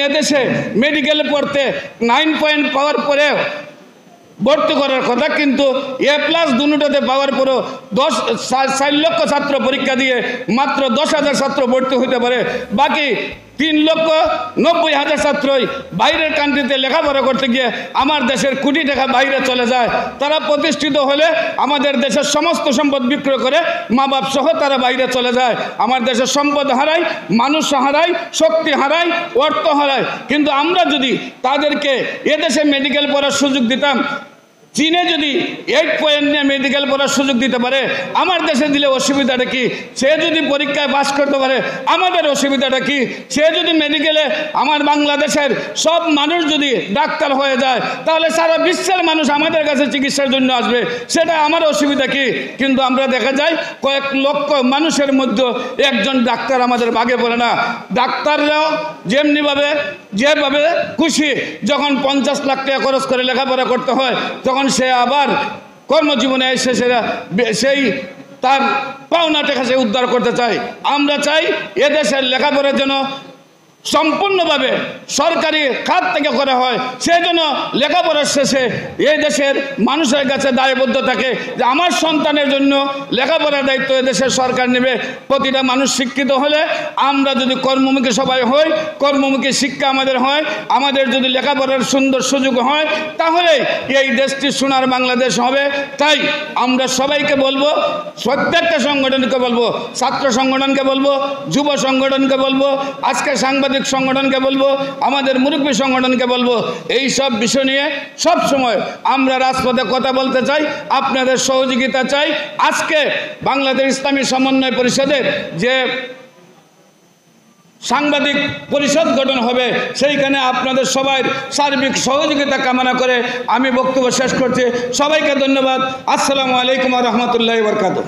এদেশে মেডিকেলে পড়তে 9 পয়েন্ট পাওয়ার পরেও ভর্তি করার কথা, কিন্তু A+ দুটোতে পাওয়ার পরেও 4 লক্ষ ছাত্র পরীক্ষা দিয়ে মাত্র 10,000 ছাত্র ভর্তি হতে পারে, বাকি 3,90,000 ছাত্রই বাইরের কান্ট্রিতে লেখাপড়া করতে গিয়ে আমার দেশের কোটি টাকা বাইরে চলে যায়। তারা প্রতিষ্ঠিত হলে আমাদের দেশের সমস্ত সম্পদ বিক্রয় করে মা বাপ সহ তারা বাইরে চলে যায়। আমার দেশের সম্পদ হারায়, মানুষ হারায়, শক্তি হারায়, অর্থ হারায়। কিন্তু আমরা যদি তাদেরকে এদেশে মেডিকেল পড়ার সুযোগ দিতাম, চীনে যদি 8 পয়েন্ট নিয়ে মেডিকেল পড়ার সুযোগ দিতে পারে, আমার দেশে দিলে অসুবিধাটা কি? সে যদি পরীক্ষায় পাস করতে পারে, আমাদের অসুবিধাটা কি? সে যদি মেডিকেলে আমার বাংলাদেশের সব মানুষ যদি ডাক্তার হয়ে যায়, তাহলে সারা বিশ্বের মানুষ আমাদের কাছে চিকিৎসার জন্য আসবে, সেটা আমার অসুবিধা কি? কিন্তু আমরা দেখা যায় কয়েক লক্ষ মানুষের মধ্যে একজন ডাক্তার আমাদের ভাগে পড়ে না। ডাক্তাররাও যেভাবে খুশি, যখন 50 লাখ টাকা খরচ করে লেখাপড়া করতে হয়, তখন সে আবার কর্মজীবনে এসে সেই তার পাওনা টাকা সে উদ্ধার করতে চায়। আমরা চাই এদেশের লেখাপড়ার জন্য সম্পূর্ণভাবে সরকারি খাত থেকে করা হয়, সেই জন্য লেখাপড়ার শেষে এই দেশের মানুষের কাছে দায়বদ্ধ থাকে যে আমার সন্তানের জন্য লেখাপড়ার দায়িত্ব এদেশের সরকার নেবে। প্রতিটা মানুষ শিক্ষিত হলে, আমরা যদি কর্মমুখী সবাই হই, কর্মমুখী শিক্ষা আমাদের হয়, আমাদের যদি লেখাপড়ার সুন্দর সুযোগ হয়, তাহলে এই দেশটি সোনার বাংলাদেশ হবে। তাই আমরা সবাইকে বলবো, প্রত্যেকটা সংগঠনকে বলবো, ছাত্র সংগঠনকে বলবো, যুব সংগঠনকে বলবো, আজকে সাংবাদিক সংগঠনকে বলবো, আমাদের মুরব্বী সংগঠনকে বলবো, এই সব বিষয় নিয়ে সব সময় আমরা রাজপথে কথা বলতে চাই, আপনাদের সহযোগিতা চাই। আজকে বাংলাদেশ ইসলামী সমন্বয় পরিষদের যে সাংবাদিক পরিষদ গঠন হবে, সেইখানে আপনাদের সবাই সার্বিক সহযোগিতা কামনা করে আমি বক্তব্য শেষ করছি। সবাইকে ধন্যবাদ। আসসালামু আলাইকুম ওয়া রাহমাতুল্লাহি ওয়া বারাকাতুহু।